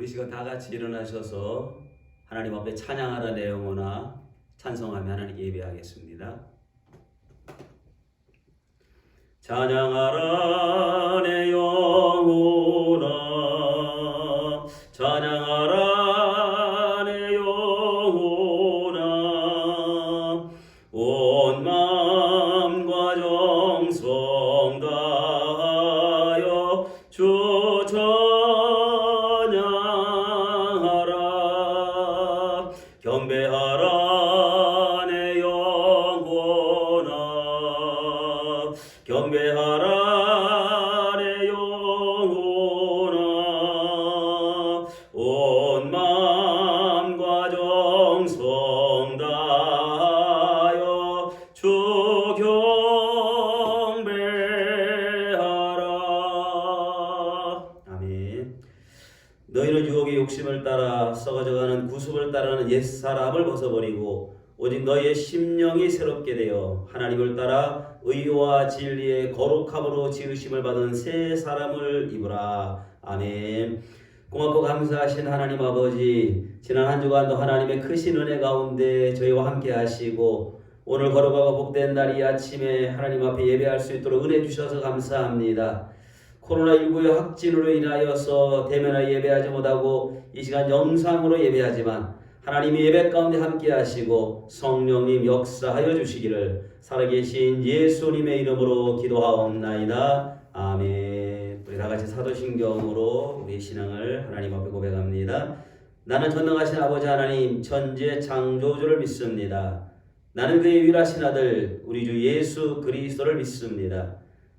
우리 시간 다 같이 일어나셔서 하나님 앞에 찬양하라 내 영혼아 찬송하며 하나님께 예배하겠습니다. 찬양하라 내 영혼아 찬양하라 내 영혼아 온 마음과 정성 다하여 주 찬양하라 경배하라 내 영혼아 경배하라 내 영혼아 온 마음과 정성 다하여 주 경배하라. 아멘. 너희는 유혹의 욕심을 따라 썩어져가는 구습을 따르는 옛사람을 벗어버리고 오직 너희의 심령이 새롭게 되어 하나님을 따라 의와 진리의 거룩함으로 지으심을 받은 새 사람을 입으라. 아멘. 고맙고 감사하신 하나님 아버지, 지난 한 주간도 하나님의 크신 은혜 가운데 저희와 함께 하시고 오늘 걸어가고 복된 날 이 아침에 하나님 앞에 예배할 수 있도록 은혜 주셔서 감사합니다. 코로나19의 확진으로 인하여서 대면에 예배하지 못하고 이 시간 영상으로 예배하지만 하나님이 예배 가운데 함께 하시고 성령님 역사하여 주시기를 살아계신 예수님의 이름으로 기도하옵나이다. 아멘. 우리 다같이 사도신경으로 우리 신앙을 하나님 앞에 고백합니다. 나는 전능하신 아버지 하나님 천지의 창조주를 믿습니다. 나는 그의 유일하신 아들 우리 주 예수 그리스도를 믿습니다.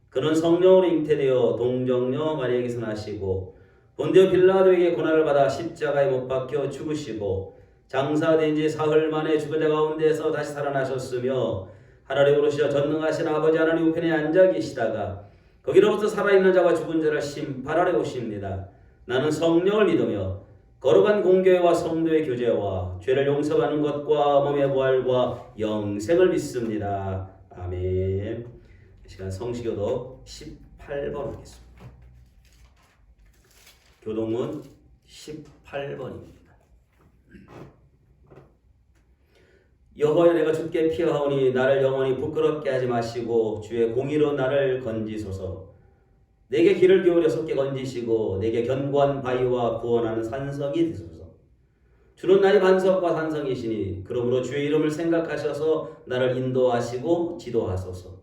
그는 성령으로 잉태되어 동정녀 마리아에게서 나시고 본디오 빌라도에게 고난을 받아 십자가에 못 박혀 죽으시고 장사된 지 사흘 만에 죽은 자 가운데서 다시 살아나셨으며 하늘에 오르시어 전능하신 아버지 하나님 우편에 앉아 계시다가 거기로부터 살아있는 자와 죽은 자를 심판하러 오십니다. 나는 성령을 믿으며 거룩한 공교회와 성도의 교제와 죄를 용서받는 것과 몸의 부활과 영생을 믿습니다. 아멘. 이 시간 성시교독 18번 하겠습니다. 교동문 18번입니다. 여호와여 내가 주께 피하오니 나를 영원히 부끄럽게 하지 마시고 주의 공의로 나를 건지소서. 내게 귀를 기울여 솟게 건지시고 내게 견고한 바위와 구원하는 산성이 되소서. 주는 나의 반석과 산성이시니 그러므로 주의 이름을 생각하셔서 나를 인도하시고 지도하소서.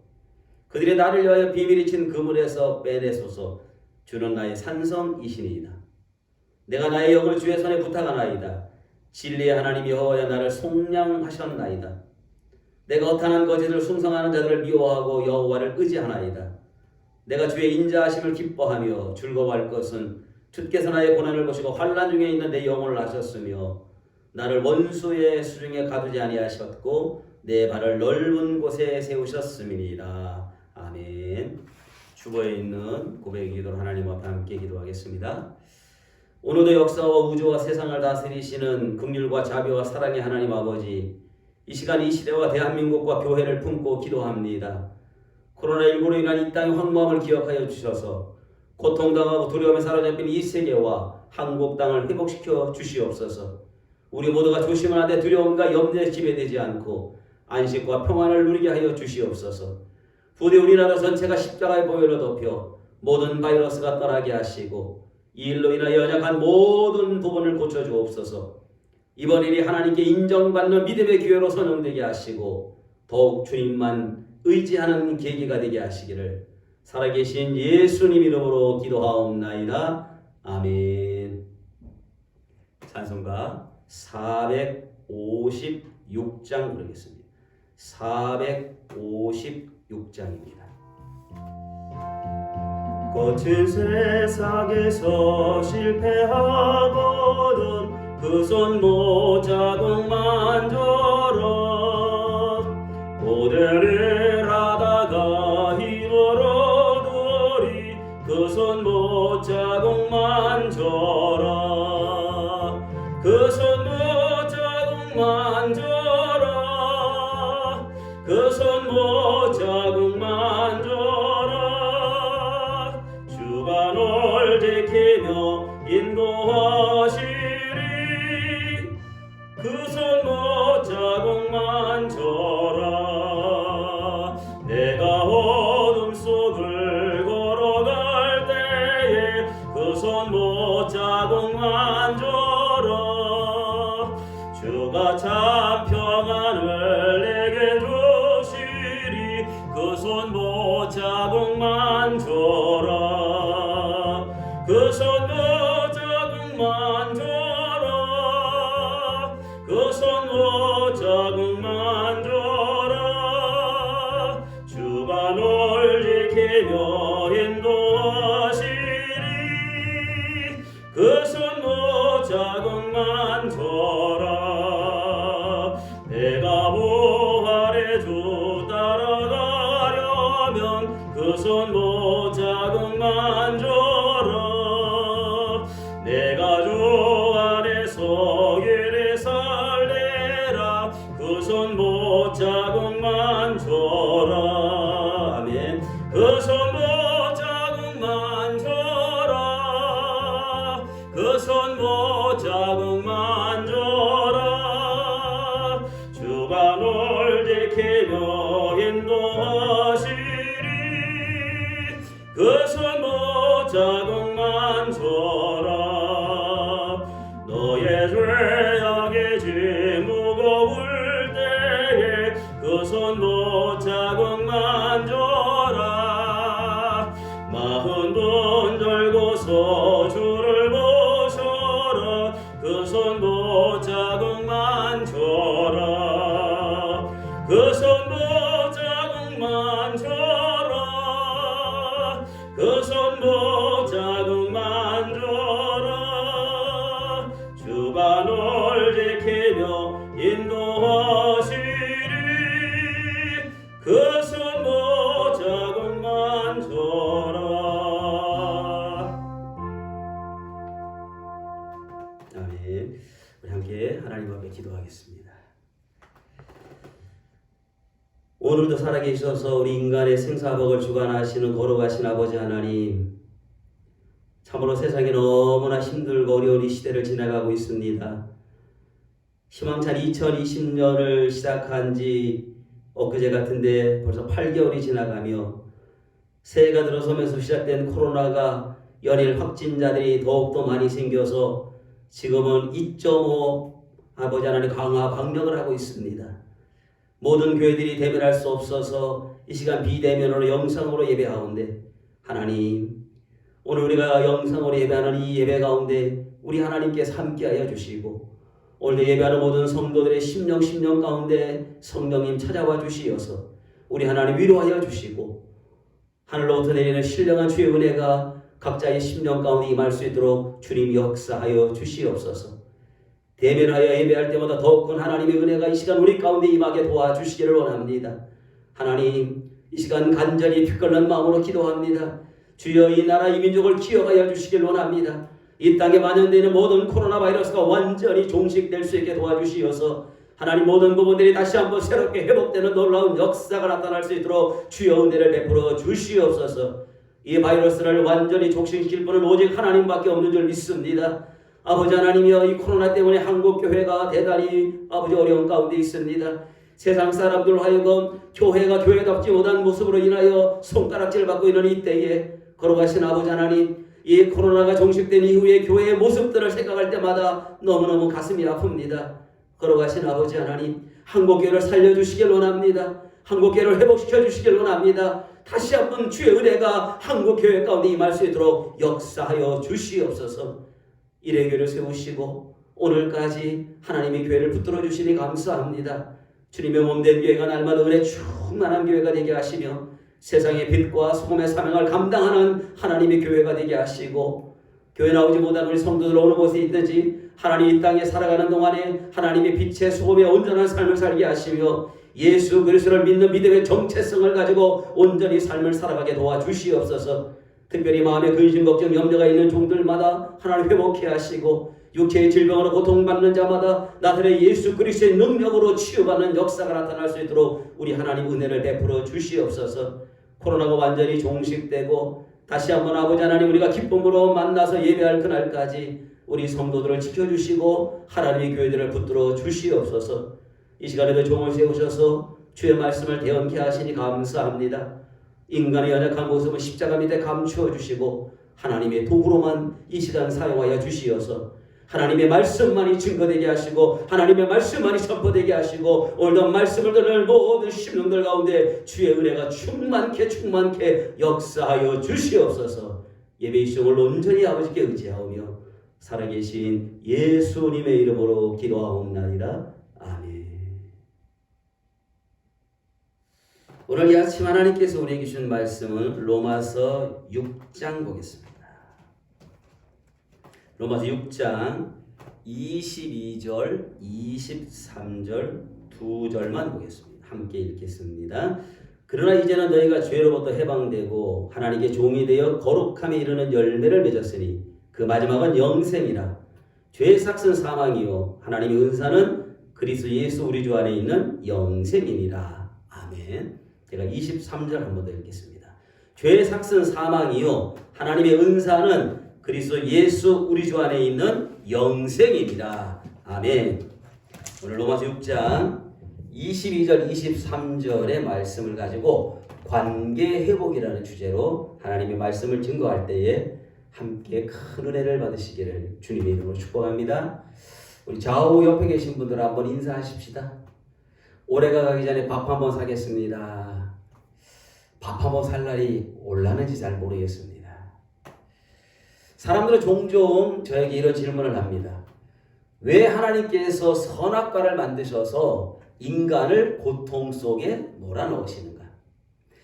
그들이 나를 위하여 비밀이 친 그물에서 빼내소서. 주는 나의 산성이시니이다. 내가 나의 영을 주의 손에 부탁하나이다. 진리의 하나님 여호와여 나를 속량하셨나이다. 내가 허탄한 거짓을 숭상하는 자들을 미워하고 여호와를 의지하나이다. 내가 주의 인자하심을 기뻐하며 즐거워할 것은 주께서 나의 고난을 보시고 환난 중에 있는 내 영혼을 하셨으며 나를 원수의 수중에 가두지 아니하셨고 내 발을 넓은 곳에 세우셨음이니이다. 아멘. 주보에 있는 고백의 기도를 하나님 앞에 함께 기도하겠습니다. 오늘도 역사와 우주와 세상을 다스리시는 긍휼과 자비와 사랑의 하나님 아버지, 이 시간 이 시대와 대한민국과 교회를 품고 기도합니다. 코로나19로 인한 이 땅의 황무함을 기억하여 주셔서 고통당하고 두려움에 사로잡힌 이 세계와 한국 땅을 회복시켜 주시옵소서. 우리 모두가 조심을 하되 두려움과 염려에 지배되지 않고 안식과 평안을 누리게 하여 주시옵소서. 부디 우리나라 전체가 십자가의 보혈로 덮여 모든 바이러스가 떠나게 하시고 이 일로 인하여 연약한 모든 부분을 고쳐주옵소서. 이번 일이 하나님께 인정받는 믿음의 기회로 선언되게 하시고 더욱 주님만 의지하는 계기가 되게 하시기를 살아계신 예수님 이름으로 기도하옵나이다. 아멘. 찬송가 456장 부르겠습니다. 456장입니다. 거친 세상에서 실패하거든 그 손 못자국 만져라. 고대를 하다가 힘으로 누리 그 손 못자국 만져라. 그 손 못자국 만져라. 그 손 못자국 만져라. 주가 널 지키며 인도 인도하시리. 그 손 못자국만 져라. 내가 어둠 속을 걸어갈 때에 그 손 못자국만 져라. 주가 참 평안을 내게 주시리. 그 손 못자국만 줘라. 그 손 못자국만 줘라. 그 손 못자국만 줘라. 주가 널 지키며 인도하시리. 그 손 못자국만 줘라. 내가 부활의 주 따라가려면 그 손 못자국만 줘라. 내가 주 안에서 길에 살래라. 그 손 못자국만 줘라. 아멘. 그 손 못자국만 줘라. 그 손 못자국만 줘라. 주가 널 지키며 인도하시리. 그 손 못자국만 줘라. 너의 죄악의 짐 무거울 때에 그 손 못자국만 줘라. 마흔 번 절고서 주를 모셔라. 그 손 못자국만 줘라. 그 손 못자국만 줘라. 그 손 못자국만 줘라. 주가 널 지키며 인도하시리. 그 손 못자국만 줘라. 아멘. 우리 함께 하나님 앞에 기도하겠습니다. 오늘도 살아계셔서 우리 인간의 생사복을 주관하시는 거룩하신 아버지 하나님, 참으로 세상이 너무나 힘들고 어려운 이 시대를 지나가고 있습니다. 희망찬 2020년을 시작한 지 엊그제 같은데 벌써 8개월이 지나가며 새해가 들어서면서 시작된 코로나가 연일 확진자들이 더욱더 많이 생겨서 지금은 2.5 아버지 하나님 강화 방역을 하고 있습니다. 모든 교회들이 대면할 수 없어서 이 시간 비대면으로 영상으로 예배하는데 하나님, 오늘 우리가 영상으로 예배하는 이 예배 가운데 우리 하나님께서 함께하여 주시고 오늘도 예배하는 모든 성도들의 심령 가운데 성령님 찾아와 주시어서 우리 하나님 위로하여 주시고 하늘로부터 내리는 신령한 주의 은혜가 각자의 심령 가운데 임할 수 있도록 주님 역사하여 주시옵소서. 대면하여 예배할 때마다 더욱 큰 하나님의 은혜가 이 시간 우리 가운데 임하게 도와주시기를 원합니다. 하나님, 이 시간 간절히 피끓는 마음으로 기도합니다. 주여 이 나라 이 민족을 기억하여 주시길 원합니다. 이 땅에 만연되는 모든 코로나 바이러스가 완전히 종식될 수 있게 도와주시어서 하나님 모든 부분들이 다시 한번 새롭게 회복되는 놀라운 역사가 나타날 수 있도록 주여 은혜를 베풀어 주시옵소서. 이 바이러스를 완전히 족신시킬 분은 오직 하나님밖에 없는 줄 믿습니다. 아버지 하나님이여, 이 코로나 때문에 한국교회가 대단히 아버지 어려운 가운데 있습니다. 세상 사람들 하여금 교회가 교회답지 못한 모습으로 인하여 손가락질 받고 있는 이때에 거룩하신 아버지 하나님, 이 코로나가 종식된 이후에 교회의 모습들을 생각할 때마다 너무너무 가슴이 아픕니다. 거룩하신 아버지 하나님, 한국교회를 살려주시길 원합니다. 한국교회를 회복시켜 주시길 원합니다. 다시 한번 주의 은혜가 한국교회 가운데 임할 수 있도록 역사하여 주시옵소서. 일회교회를 세우시고 오늘까지 하나님의 교회를 붙들어 주시니 감사합니다. 주님의 몸된 교회가 날마다 은혜 충만한 교회가 되게 하시며 세상의 빛과 소금의 사명을 감당하는 하나님의 교회가 되게 하시고, 교회 나오지 못한 우리 성도들 어느 곳에 있든지 하나님 이 땅에 살아가는 동안에 하나님의 빛의 소금의 온전한 삶을 살게 하시며 예수 그리스도를 믿는 믿음의 정체성을 가지고 온전히 삶을 살아가게 도와주시옵소서. 특별히 마음에 근심 걱정 염려가 있는 종들마다 하나님 회복해 하시고 육체의 질병으로 고통받는 자마다 나들의 예수 그리스도의 능력으로 치유받는 역사가 나타날 수 있도록 우리 하나님 은혜를 베풀어 주시옵소서. 코로나가 완전히 종식되고 다시 한번 아버지 하나님 우리가 기쁨으로 만나서 예배할 그날까지 우리 성도들을 지켜주시고 하나님의 교회들을 붙들어 주시옵소서. 이 시간에도 종을 세우셔서 주의 말씀을 대언케 하시니 감사합니다. 인간의 연약한 모습은 십자가 밑에 감추어 주시고 하나님의 도구로만 이 시간 사용하여 주시어서 하나님의 말씀만이 증거되게 하시고 하나님의 말씀만이 선포되게 하시고 오늘도 말씀을 들을 모든 심령들 가운데 주의 은혜가 충만케 역사하여 주시옵소서. 예배의 시종을 온전히 아버지께 의지하오며 살아계신 예수님의 이름으로 기도하옵나이다. 아멘. 오늘 이 아침 하나님께서 우리에게 주신 말씀은 로마서 6장 보겠습니다. 로마서 6장 22절, 23절 두 절만 보겠습니다. 함께 읽겠습니다. 그러나 이제는 너희가 죄로부터 해방되고 하나님께 종이 되어 거룩함에 이르는 열매를 맺었으니 그 마지막은 영생이라. 죄의 삭은 사망이요 하나님의 은사는 그리스도 예수 우리 주 안에 있는 영생이니라. 아멘. 제가 23절 한 번 더 읽겠습니다. 죄의 삭은 사망이요 하나님의 은사는 그리스도 예수 우리 주 안에 있는 영생입니다. 아멘. 오늘 로마서 6장 22절 23절의 말씀을 가지고 관계 회복이라는 주제로 하나님의 말씀을 증거할 때에 함께 큰 은혜를 받으시기를 주님의 이름으로 축복합니다. 우리 좌우 옆에 계신 분들 한번 인사하십시다. 올해가 가기 전에 밥 한번 사겠습니다. 밥 한번 살 날이 올라는지 잘 모르겠습니다. 사람들은 종종 저에게 이런 질문을 합니다. 왜 하나님께서 선악과를 만드셔서 인간을 고통 속에 몰아넣으시는가?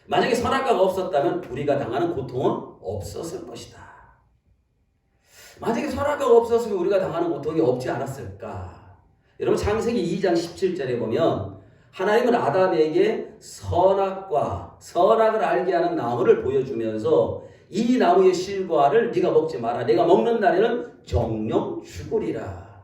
만약에 선악과가 없었다면 우리가 당하는 고통은 없었을 것이다. 만약에 선악과가 없었으면 우리가 당하는 고통이 없지 않았을까? 여러분 창세기 2장 17절에 보면 하나님은 아담에게 선악을 알게 하는 나무를 보여주면서 이 나무의 실과를 네가 먹지 마라. 네가 먹는 날에는 정령 죽으리라.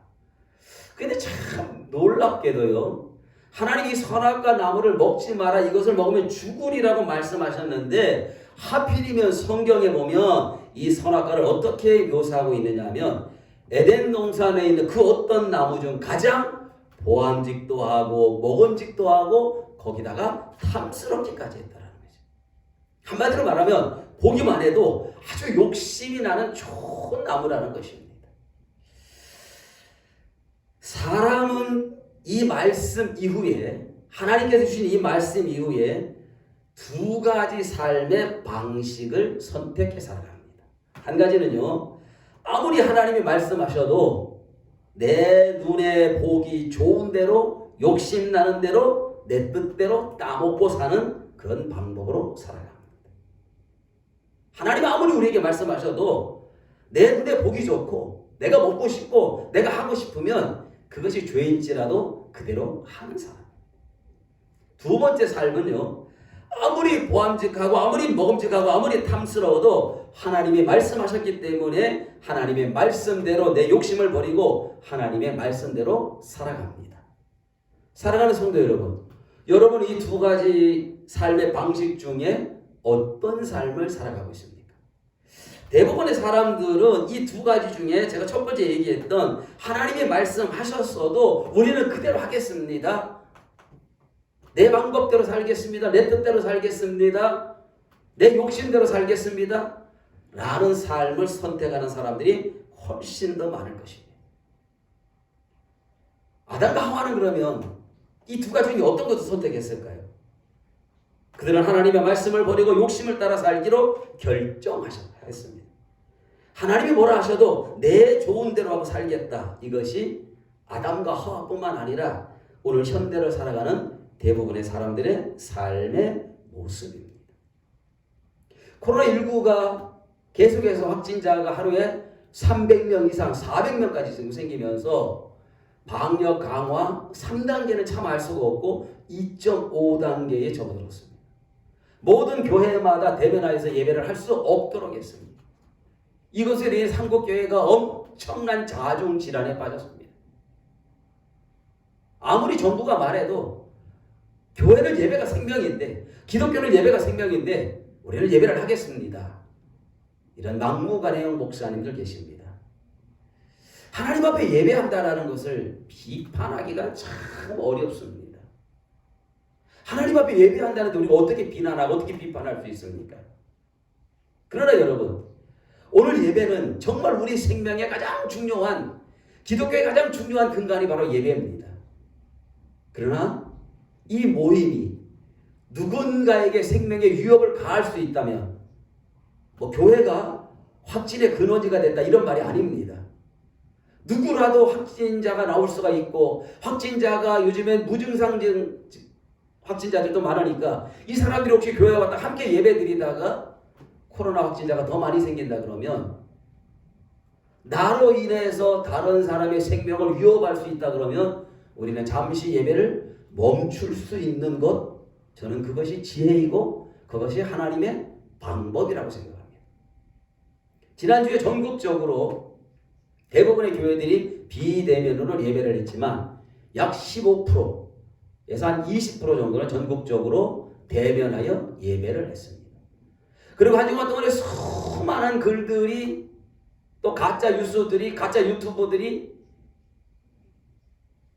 근데 참 놀랍게도요. 하나님이 선악과 나무를 먹지 마라. 이것을 먹으면 죽으리라고 말씀하셨는데 하필이면 성경에 보면 이 선악과를 어떻게 묘사하고 있느냐 하면 에덴 동산에 있는 그 어떤 나무 중 가장 보암직도 하고 먹음직도 하고 거기다가 탐스럽기까지 했다라는 거죠. 한마디로 말하면 보기만 해도 아주 욕심이 나는 좋은 나무라는 것입니다. 사람은 이 말씀 이후에 하나님께서 주신 이 말씀 이후에 두 가지 삶의 방식을 선택해 살아갑니다. 한 가지는요. 아무리 하나님이 말씀하셔도 내 눈에 보기 좋은 대로 욕심나는 대로 내 뜻대로 따먹고 사는 그런 방법으로 살아갑니다. 하나님 아무리 우리에게 말씀하셔도 내 눈에 보기 좋고 내가 먹고 싶고 내가 하고 싶으면 그것이 죄인지라도 그대로 하는 사람. 두 번째 삶은요. 아무리 보암직하고 아무리 먹음직하고 아무리 탐스러워도 하나님이 말씀하셨기 때문에 하나님의 말씀대로 내 욕심을 버리고 하나님의 말씀대로 살아갑니다. 사랑하는 성도 여러분, 여러분 이 두 가지 삶의 방식 중에 어떤 삶을 살아가고 있습니까? 대부분의 사람들은 이 두 가지 중에 제가 첫 번째 얘기했던 하나님의 말씀하셨어도 우리는 그대로 하겠습니다. 내 방법대로 살겠습니다. 내 뜻대로 살겠습니다. 내 욕심대로 살겠습니다. 라는 삶을 선택하는 사람들이 훨씬 더 많을 것입니다. 아담과 하와는 그러면 이 두 가지 중에 어떤 것을 선택했을까요? 그들은 하나님의 말씀을 버리고 욕심을 따라 살기로 결정하셨습니다. 하나님이 뭐라 하셔도 내 좋은 대로 하고 살겠다. 이것이 아담과 하와뿐만 아니라 오늘 현대를 살아가는 대부분의 사람들의 삶의 모습입니다. 코로나19가 계속해서 확진자가 하루에 300명 이상, 400명까지 지금 생기면서 방역 강화 3단계는 참 알 수가 없고 2.5단계에 접어들었습니다. 모든 교회마다 대면하여서 예배를 할 수 없도록 했습니다. 이것에 대해 한국교회가 엄청난 자중질환에 빠졌습니다. 아무리 정부가 말해도 교회는 예배가 생명인데, 기독교는 예배가 생명인데 우리는 예배를 하겠습니다. 이런 막무가내형 목사님들 계십니다. 하나님 앞에 예배한다라는 것을 비판하기가 참 어렵습니다. 하나님 앞에 예배한다는데 우리가 어떻게 비난하고 어떻게 비판할 수 있습니까? 그러나 여러분, 오늘 예배는 정말 우리 생명에 가장 중요한, 기독교의 가장 중요한 근간이 바로 예배입니다. 그러나 이 모임이 누군가에게 생명에 위협을 가할 수 있다면 교회가 확진의 근원지가 됐다 이런 말이 아닙니다. 누구라도 확진자가 나올 수가 있고, 확진자가 요즘엔 무증상 확진자들도 많으니까 이 사람들이 혹시 교회에 왔다 함께 예배 드리다가 코로나 확진자가 더 많이 생긴다 그러면, 나로 인해서 다른 사람의 생명을 위협할 수 있다 그러면 우리는 잠시 예배를 멈출 수 있는 것, 저는 그것이 지혜이고 그것이 하나님의 방법이라고 생각합니다. 지난주에 전국적으로 대부분의 교회들이 비대면으로 예배를 했지만 약 15%에서 한 20% 정도는 전국적으로 대면하여 예배를 했습니다. 그리고 한 주간 동안에 수많은 글들이, 또 가짜 뉴스들이, 가짜 유튜버들이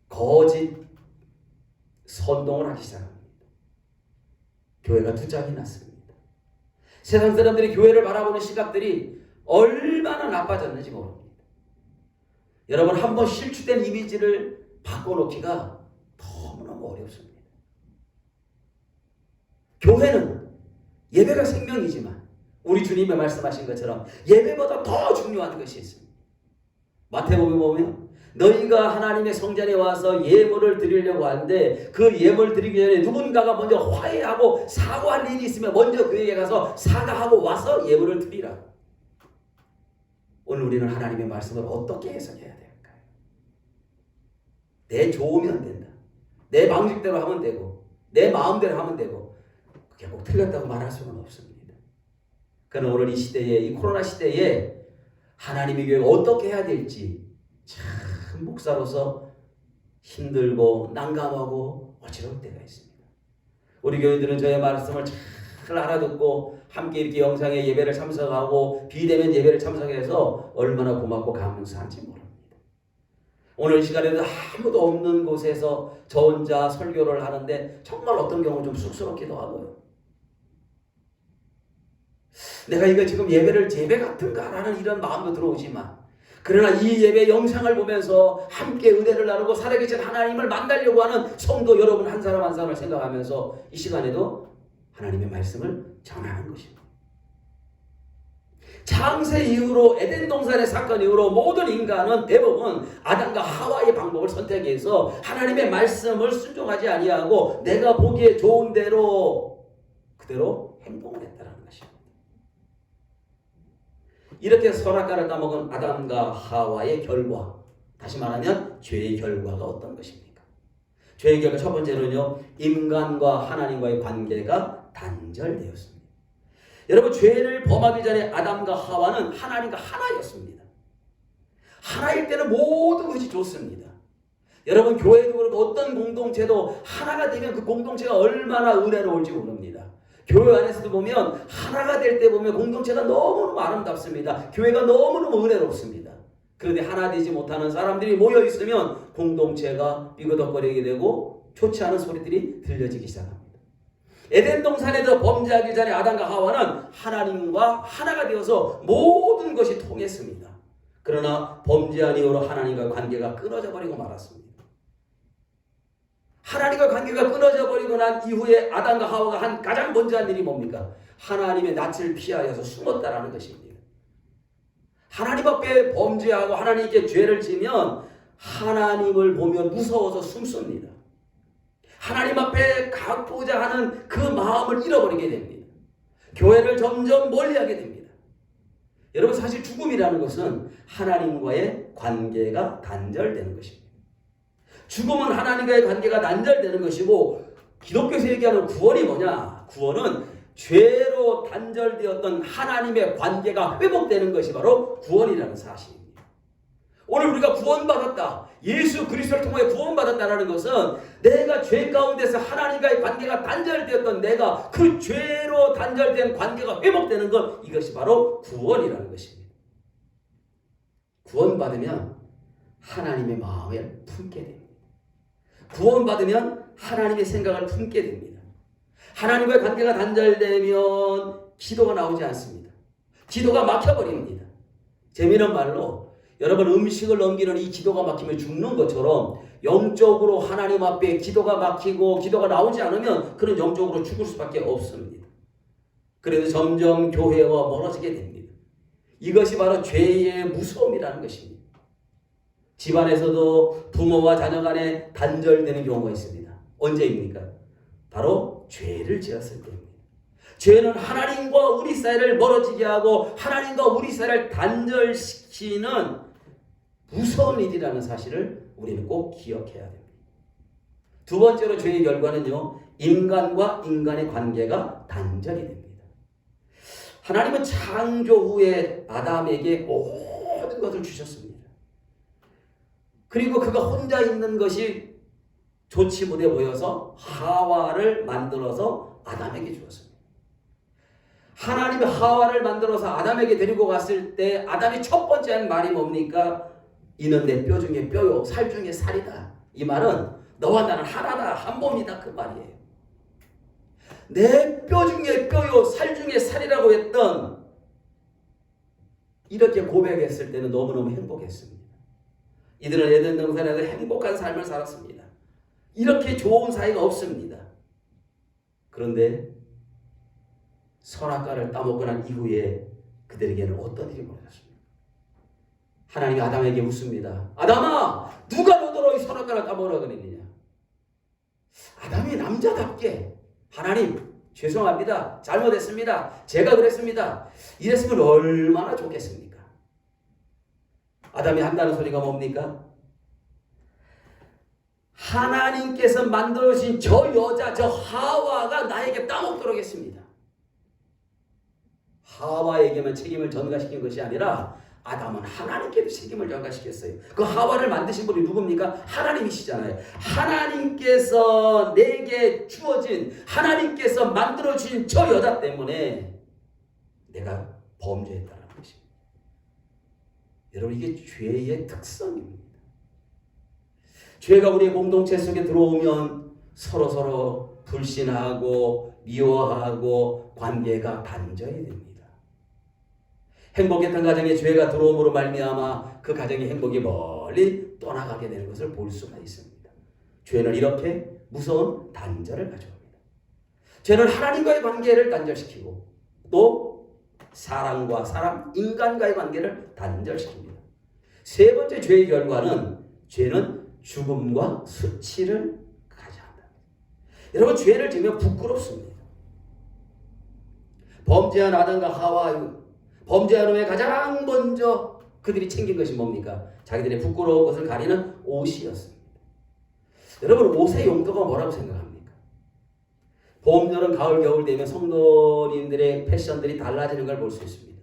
거짓 선동을 하기 시작합니다. 교회가 두짝이 났습니다. 세상 사람들이 교회를 바라보는 시각들이 얼마나 나빠졌는지 모릅니다. 여러분, 한번 실추된 이미지를 바꿔놓기가 너무너무 어렵습니다. 교회는 예배가 생명이지만 우리 주님이 말씀하신 것처럼 예배보다 더 중요한 것이 있습니다. 마태복음에 보면 너희가 하나님의 성전에 와서 예물을 드리려고 하는데 그 예물 드리기 전에 누군가가 먼저 화해하고 사과할 일이 있으면 먼저 그에게 가서 사과하고 와서 예물을 드리라. 오늘 우리는 하나님의 말씀을 어떻게 해석해야 될까요? 내 좋으면 된다. 내 방식대로 하면 되고 내 마음대로 하면 되고, 그게 꼭 틀렸다고 말할 수는 없습니다. 그러나 오늘 이 시대에, 이 코로나 시대에 하나님의 교회가 어떻게 해야 될지 참 목사로서 힘들고 난감하고 어지러울 때가 있습니다. 우리 교인들은 저의 말씀을 잘 알아듣고 함께 이렇게 영상의 예배를 참석하고 비대면 예배를 참석해서 얼마나 고맙고 감사한지 모릅니다. 오늘 시간에도 아무도 없는 곳에서 저 혼자 설교를 하는데 정말 어떤 경우는 좀 쑥스럽기도 하고요. 내가 이거 지금 예배 같은가라는 이런 마음도 들어오지만, 그러나 이 예배 영상을 보면서 함께 은혜를 나누고 살아계신 하나님을 만나려고 하는 성도 여러분 한 사람 한 사람을 생각하면서 이 시간에도 하나님의 말씀을 전하는 것입니다. 창세 이후로, 에덴 동산의 사건 이후로 모든 인간은 대부분 아담과 하와의 방법을 선택해서 하나님의 말씀을 순종하지 아니하고 내가 보기에 좋은 대로 그대로 행동을 했다는 것입니다. 이렇게 선악과를 따먹은 아담과 하와의 결과, 다시 말하면 죄의 결과가 어떤 것입니까? 죄의 결과 첫 번째는요, 인간과 하나님과의 관계가 단절되었습니다. 여러분, 죄를 범하기 전에 아담과 하와는 하나님과 하나였습니다. 하나일 때는 모든 것이 좋습니다. 여러분, 교회도 그렇고 어떤 공동체도 하나가 되면 그 공동체가 얼마나 은혜로울지 모릅니다. 교회 안에서도 보면 하나가 될 때 보면 공동체가 너무너무 아름답습니다. 교회가 너무너무 은혜롭습니다. 그런데 하나 되지 못하는 사람들이 모여 있으면 공동체가 삐그덕거리게 되고 좋지 않은 소리들이 들려지기 시작합니다. 에덴 동산에서 범죄하기 전에 아담과 하와는 하나님과 하나가 되어서 모든 것이 통했습니다. 그러나 범죄한 이후로 하나님과 관계가 끊어져 버리고 말았습니다. 하나님과 관계가 끊어져 버리고 난 이후에 아담과 하와가 한 가장 먼저 한 일이 뭡니까? 하나님의 낯을 피하여서 숨었다라는 것입니다. 하나님 앞에 범죄하고 하나님께 죄를 지면 하나님을 보면 무서워서 숨습니다. 하나님 앞에 가고자 하는 그 마음을 잃어버리게 됩니다. 교회를 점점 멀리하게 됩니다. 여러분, 사실 죽음이라는 것은 하나님과의 관계가 단절되는 것입니다. 죽음은 하나님과의 관계가 단절되는 것이고, 기독교에서 얘기하는 구원이 뭐냐? 구원은 죄로 단절되었던 하나님의 관계가 회복되는 것이 바로 구원이라는 사실입니다. 오늘 우리가 구원받았다, 예수 그리스도를 통해 구원받았다는 것은 내가 죄 가운데서 하나님과의 관계가 단절되었던 내가 그 죄로 단절된 관계가 회복되는 것, 이것이 바로 구원이라는 것입니다. 구원받으면 하나님의 마음을 품게 됩니다. 구원받으면 하나님의 생각을 품게 됩니다. 하나님과의 관계가 단절되면 기도가 나오지 않습니다. 기도가 막혀버립니다. 재미있는 말로 여러분 음식을 넘기는 이 기도가 막히면 죽는 것처럼 영적으로 하나님 앞에 기도가 막히고 기도가 나오지 않으면 그는 영적으로 죽을 수밖에 없습니다. 그래서 점점 교회와 멀어지게 됩니다. 이것이 바로 죄의 무서움이라는 것입니다. 집안에서도 부모와 자녀 간에 단절되는 경우가 있습니다. 언제입니까? 바로 죄를 지었을 때입니다. 죄는 하나님과 우리 사이를 멀어지게 하고 하나님과 우리 사이를 단절시키는 무서운 일이라는 사실을 우리는 꼭 기억해야 됩니다. 두 번째로 죄의 결과는요, 인간과 인간의 관계가 단절이 됩니다. 하나님은 창조 후에 아담에게 모든 것을 주셨습니다. 그리고 그가 혼자 있는 것이 좋지 못해 보여서 하와를 만들어서 아담에게 주었습니다. 하나님이 하와를 만들어서 아담에게 데리고 갔을 때 아담이 첫 번째 한 말이 뭡니까? 이는 내 뼈 중에 뼈요 살 중에 살이다. 이 말은 너와 나는 하나다, 한 몸이다, 그 말이에요. 내 뼈 중에 뼈요 살 중에 살이라고 했던, 이렇게 고백했을 때는 너무너무 행복했습니다. 이들은 에덴 동산에서 행복한 삶을 살았습니다. 이렇게 좋은 사이가 없습니다. 그런데 선악과를 따먹고 난 이후에 그들에게는 어떤 일이 벌어졌습니까? 하나님이 아담에게 묻습니다. 아담아, 누가 너더러 이 선악과를 따먹으라 그랬느냐? 아담이 남자답게, 하나님 죄송합니다, 잘못했습니다, 제가 그랬습니다, 이랬으면 얼마나 좋겠습니까? 아담이 한다는 소리가 뭡니까? 하나님께서 만들어주신 저 여자, 저 하와가 나에게 따먹도록 했습니다. 하와에게만 책임을 전가시킨 것이 아니라 아담은 하나님께도 책임을 전가시켰어요. 그 하와를 만드신 분이 누굽니까? 하나님이시잖아요. 하나님께서 내게 주어진, 하나님께서 만들어주신 저 여자 때문에 내가 범죄했다는 것입니다. 여러분, 이게 죄의 특성입니다. 죄가 우리의 공동체 속에 들어오면 서로 불신하고 미워하고 관계가 단절이 됩니다. 행복했던 가정에 죄가 들어옴으로 말미암아 그 가정의 행복이 멀리 떠나가게 되는 것을 볼 수가 있습니다. 죄는 이렇게 무서운 단절을 가져옵니다. 죄는 하나님과의 관계를 단절시키고 또 사람과 사람, 인간과의 관계를 단절시킵니다. 세 번째 죄의 결과는, 죄는 죽음과 수치를 가져간다. 여러분, 죄를 지으면 부끄럽습니다. 범죄한 아담과 하와, 범죄한 후에 가장 먼저 그들이 챙긴 것이 뭡니까? 자기들의 부끄러운 것을 가리는 옷이었습니다. 여러분, 옷의 용도가 뭐라고 생각합니까? 봄, 여름, 가을, 겨울 되면 성도님들의 패션들이 달라지는 걸 볼 수 있습니다.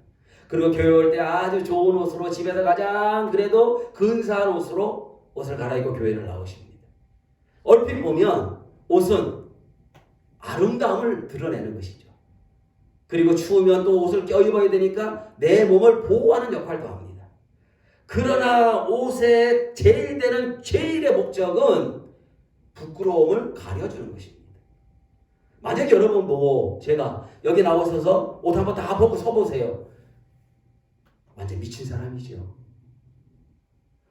그리고 교회 올 때 아주 좋은 옷으로, 집에서 가장 그래도 근사한 옷으로 옷을 갈아입고 교회를 나오십니다. 얼핏 보면 옷은 아름다움을 드러내는 것이죠. 그리고 추우면 또 옷을 껴입어야 되니까 내 몸을 보호하는 역할도 합니다. 그러나 옷의 제일의 목적은 부끄러움을 가려주는 것입니다. 만약 여러분 보고 제가 여기 나오셔서 옷 한번 다 벗고 서보세요. 완전 미친 사람이죠.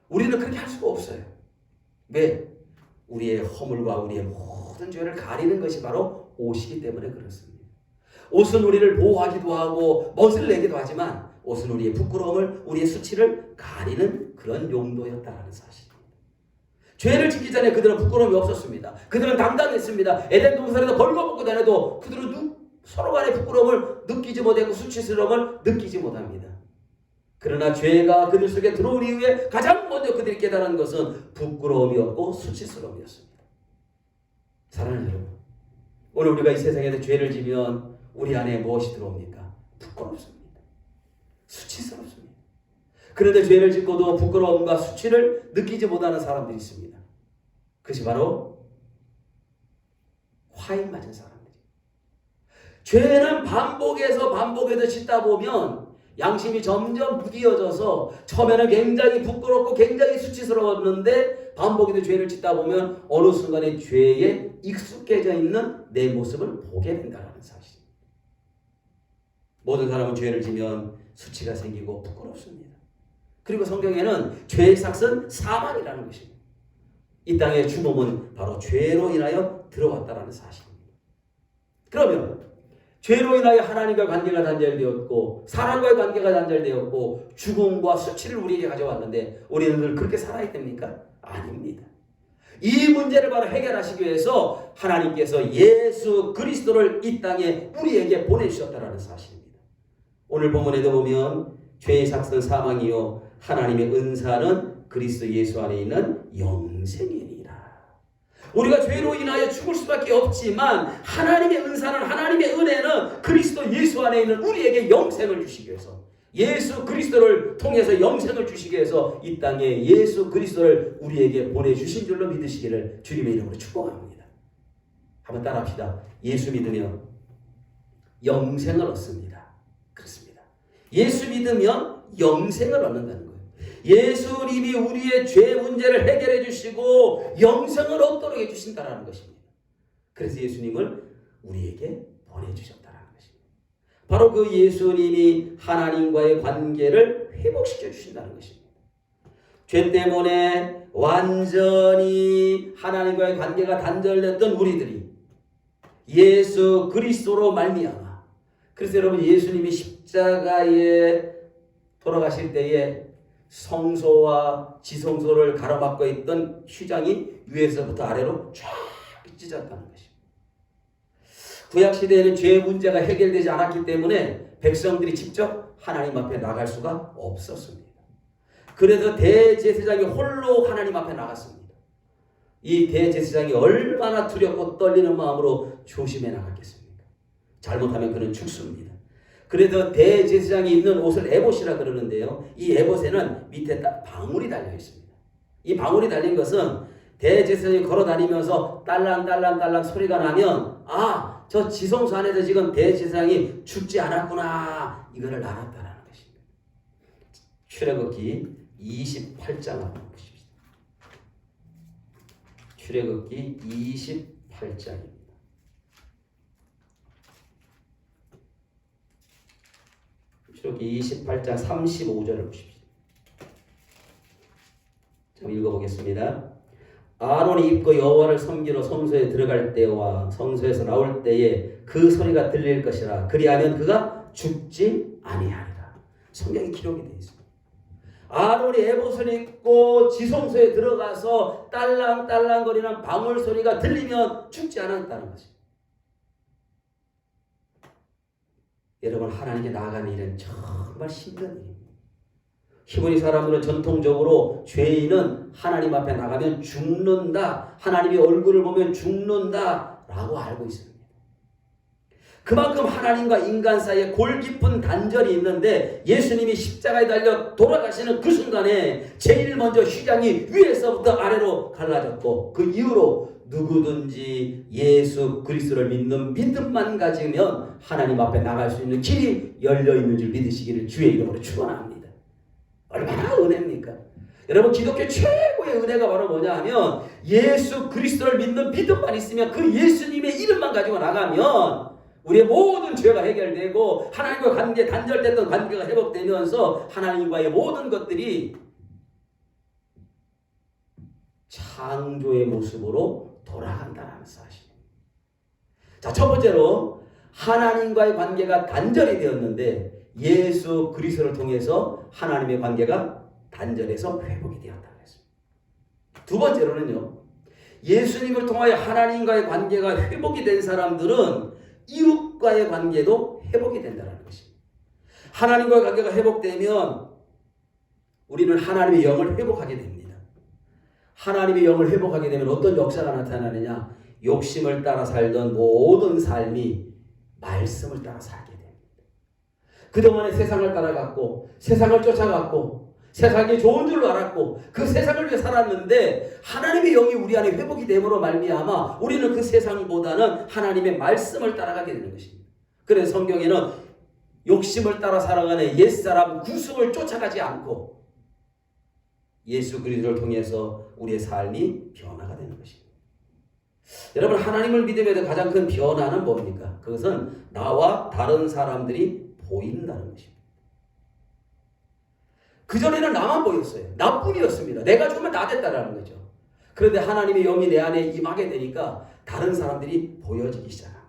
우리는 그렇게 할 수가 없어요. 왜? 우리의 허물과 우리의 모든 죄를 가리는 것이 바로 옷이기 때문에 그렇습니다. 옷은 우리를 보호하기도 하고 멋을 내기도 하지만 옷은 우리의 부끄러움을, 우리의 수치를 가리는 그런 용도였다는 사실입니다. 죄를 짓기 전에 그들은 부끄러움이 없었습니다. 그들은 당당했습니다. 에덴 동산에서 벌거벗고 다녀도 그들은 서로 간의 부끄러움을 느끼지 못하고 수치스러움을 느끼지 못합니다. 그러나 죄가 그들 속에 들어온 이후에 가장 먼저 그들이 깨달은 것은 부끄러움이었고 수치스러움이었습니다. 사랑하는 여러분, 오늘 우리가 이 세상에서 죄를 지면 우리 안에 무엇이 들어옵니까? 부끄럽습니다. 수치스럽습니다. 그런데 죄를 짓고도 부끄러움과 수치를 느끼지 못하는 사람들이 있습니다. 그것이 바로 화인 맞은 사람들이에요. 죄는 반복해서 짓다 보면 양심이 점점 무디어져서 처음에는 굉장히 부끄럽고 굉장히 수치스러웠는데 반복해서 죄를 짓다 보면 어느 순간에 죄에 익숙해져 있는 내 모습을 보게 된다는 사실. 모든 사람은 죄를 지면 수치가 생기고 부끄럽습니다. 그리고 성경에는 죄의 삭은 사망이라는 것입니다. 이 땅의 죽음은 바로 죄로 인하여 들어왔다는 사실입니다. 그러면 죄로 인하여 하나님과의 관계가 단절되었고 사람과의 관계가 단절되었고 죽음과 수치를 우리에게 가져왔는데 우리는 늘 그렇게 살아야 됩니까? 아닙니다. 이 문제를 바로 해결하시기 위해서 하나님께서 예수 그리스도를 이 땅에 우리에게 보내주셨다는 사실입니다. 오늘 본문에도 보면 죄의 삭은 사망이요 하나님의 은사는 그리스도 예수 안에 있는 영생이니라. 우리가 죄로 인하여 죽을 수밖에 없지만 하나님의 은사는 하나님의 은혜는 그리스도 예수 안에 있는 우리에게 영생을 주시기 위해서 예수 그리스도를 통해서 영생을 주시기 위해서 이 땅에 예수 그리스도를 우리에게 보내주신 줄로 믿으시기를 주님의 이름으로 축복합니다. 한번 따라합시다. 예수 믿으면 영생을 얻습니다. 그렇습니다. 예수 믿으면 영생을 얻는다는 거예요. 예수님이 우리의 죄 문제를 해결해 주시고 영생을 얻도록 해주신다는 것입니다. 그래서 예수님을 우리에게 보내주셨다는 것입니다. 바로 그 예수님이 하나님과의 관계를 회복시켜 주신다는 것입니다. 죄 때문에 완전히 하나님과의 관계가 단절됐던 우리들이 예수 그리스도로 말미암아, 그래서 여러분 예수님이 십자가에 돌아가실 때에 성소와 지성소를 가로막고 있던 휘장이 위에서부터 아래로 쫙 찢어졌다는 것입니다. 구약시대에는 죄 문제가 해결되지 않았기 때문에 백성들이 직접 하나님 앞에 나갈 수가 없었습니다. 그래서 대제사장이 홀로 하나님 앞에 나갔습니다. 이 대제사장이 얼마나 두렵고 떨리는 마음으로 조심해 나갔겠습니까? 잘못하면 그는 죽습니다. 그래서 대제사장이 입는 옷을 에봇이라 그러는데요. 이 에봇에는 밑에 딱 방울이 달려 있습니다. 이 방울이 달린 것은 대제사장이 걸어 다니면서 딸랑딸랑딸랑 소리가 나면 아, 저 지성소 안에서 지금 대제사장이 죽지 않았구나 이거를 알았다는 것입니다. 출애굽기 28장 한번 보십시오. 출애굽기 28장입니다. 출애굽기 28장 35절을 보십시오. 좀 읽어보겠습니다. 아론이 입고 여호와를 섬기러 성소에 들어갈 때와 성소에서 나올 때에 그 소리가 들릴 것이라. 그리하면 그가 죽지 아니하리라. 성경에 기록이 되어 있습니다. 아론이 에봇을 입고 지성소에 들어가서 딸랑딸랑거리는 방울 소리가 들리면 죽지 않았다는 것입니다. 여러분 하나님께 나아가는 일은 정말 힘든 일입니다. 히브리 사람들은 전통적으로 죄인은 하나님 앞에 나가면 죽는다, 하나님의 얼굴을 보면 죽는다 라고 알고 있습니다. 그만큼 하나님과 인간 사이에 골깊은 단절이 있는데 예수님이 십자가에 달려 돌아가시는 그 순간에 제일 먼저 휘장이 위에서부터 아래로 갈라졌고 그 이후로 누구든지 예수 그리스도를 믿는 믿음만 가지면 하나님 앞에 나갈 수 있는 길이 열려있는 줄 믿으시기를 주의 이름으로 축원합니다. 얼마나 은혜입니까? 여러분 기독교 최고의 은혜가 바로 뭐냐 하면 예수 그리스도를 믿는 믿음만 있으면 그 예수님의 이름만 가지고 나가면 우리의 모든 죄가 해결되고 하나님과 관계 단절됐던 관계가 회복되면서 하나님과의 모든 것들이 창조의 모습으로 돌아간다는 사실입니다. 자, 첫 번째로 하나님과의 관계가 단절이 되었는데 예수 그리스도를 통해서 하나님의 관계가 단절해서 회복이 되었다고 했습니다. 두 번째로는요, 예수님을 통하여 하나님과의 관계가 회복이 된 사람들은 이웃과의 관계도 회복이 된다는 것입니다. 하나님과의 관계가 회복되면 우리는 하나님의 영을 회복하게 됩니다. 하나님의 영을 회복하게 되면 어떤 역사가 나타나느냐? 욕심을 따라 살던 모든 삶이 말씀을 따라 살게 됩니다. 그동안에 세상을 따라갔고 세상을 쫓아갔고 세상이 좋은 줄로 알았고 그 세상을 위해 살았는데 하나님의 영이 우리 안에 회복이 됨으로 말미암아 우리는 그 세상보다는 하나님의 말씀을 따라가게 되는 것입니다. 그래서 성경에는 욕심을 따라 살아가는 옛사람 구속을 쫓아가지 않고 예수 그리스도를 통해서 우리의 삶이 변화가 되는 것입니다. 여러분, 하나님을 믿음에 가장 큰 변화는 뭡니까? 그것은 나와 다른 사람들이 보인다는 것입니다. 그전에는 나만 보였어요. 나뿐이었습니다. 내가 죽으면 나 됐다라는 거죠. 그런데 하나님의 영이 내 안에 임하게 되니까 다른 사람들이 보여지기 시작합니다.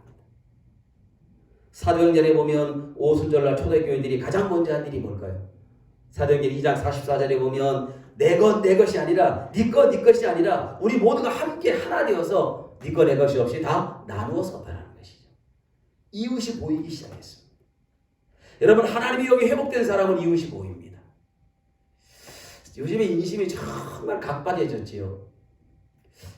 사도행전에 보면 오순절날 초대교인들이 가장 먼저 한 일이 뭘까요? 사도행전 2장 44절에 보면 내 것 내 것이 아니라 네 것 네 것이 아니라 우리 모두가 함께 하나 되어서 네 것 내 것이 없이 다 나누어서 바라는 것이죠. 이웃이 보이기 시작했습니다. 여러분, 하나님의 영이 회복된 사람은 이웃이 보입니다. 요즘에 인심이 정말 각박해졌지요.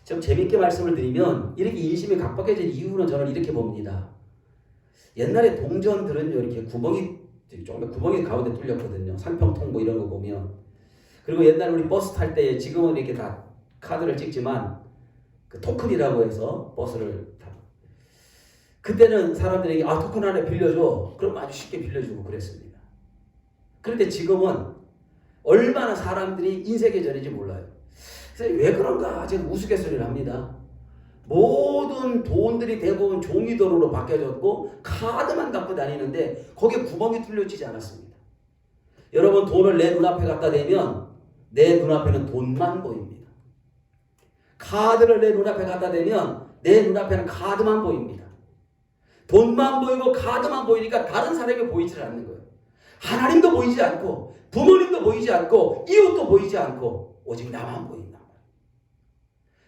좀 재밌게 말씀을 드리면 이렇게 인심이 각박해진 이유는 저는 이렇게 봅니다. 옛날에 동전들은요, 이렇게 구멍이 가운데 뚫렸거든요. 상평통 뭐 이런 거 보면. 그리고 옛날에 우리 버스 탈 때, 지금은 이렇게 다 카드를 찍지만 그 토큰이라고 해서 버스를 그때는 사람들에게 토큰 하나 빌려줘. 그럼 아주 쉽게 빌려주고 그랬습니다. 그런데 지금은 얼마나 사람들이 인색해 전인지 몰라요. 그래서 왜 그런가 제가 우스갯소리를 합니다. 모든 돈들이 대부분 종이돈으로 바뀌어졌고 카드만 갖고 다니는데 거기에 구멍이 뚫려지지 않았습니다. 여러분, 돈을 내 눈앞에 갖다 대면 내 눈앞에는 돈만 보입니다. 카드를 내 눈앞에 갖다 대면 내 눈앞에는 카드만 보입니다. 돈만 보이고 카드만 보이니까 다른 사람이 보이질 않는 거예요. 하나님도 보이지 않고 부모님도 보이지 않고 이웃도 보이지 않고 오직 나만 보인단 말이에요.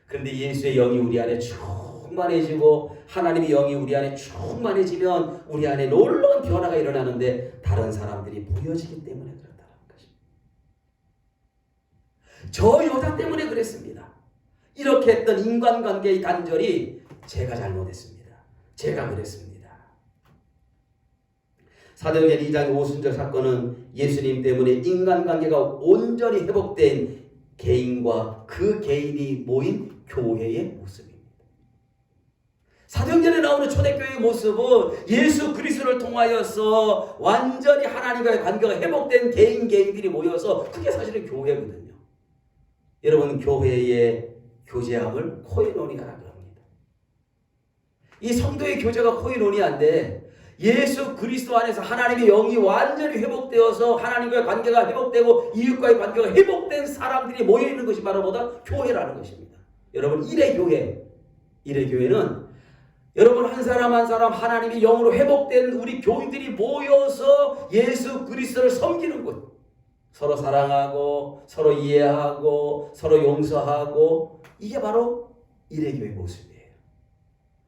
그런데 예수의 영이 우리 안에 충만해지고 하나님의 영이 우리 안에 충만해지면 우리 안에 놀라운 변화가 일어나는데 다른 사람들이 보여지기 때문에 그렇다는 것입니다. 저 여자 때문에 그랬습니다. 이렇게 했던 인간관계의 단절이 제가 잘못했습니다. 제가 그랬습니다. 사도행전 2장 오순절 사건은 예수님 때문에 인간관계가 온전히 회복된 개인과 그 개인이 모인 교회의 모습입니다. 사도행전에 나오는 초대교회의 모습은 예수 그리스도를 통하여서 완전히 하나님과의 관계가 회복된 개인들이 모여서 그게 사실은 교회거든요. 여러분, 교회의 교제함을 코이노니아라고 합니다. 이 성도의 교제가 코이노니아인데 예수 그리스도 안에서 하나님의 영이 완전히 회복되어서 하나님과의 관계가 회복되고 이웃과의 관계가 회복된 사람들이 모여있는 것이 바로 뭐다? 교회라는 것입니다. 여러분, 일의 교회는 여러분 한 사람 한 사람 하나님의 영으로 회복된 우리 교인들이 모여서 예수 그리스도를 섬기는 곳. 서로 사랑하고 서로 이해하고 서로 용서하고 이게 바로 일의 교회 모습이에요.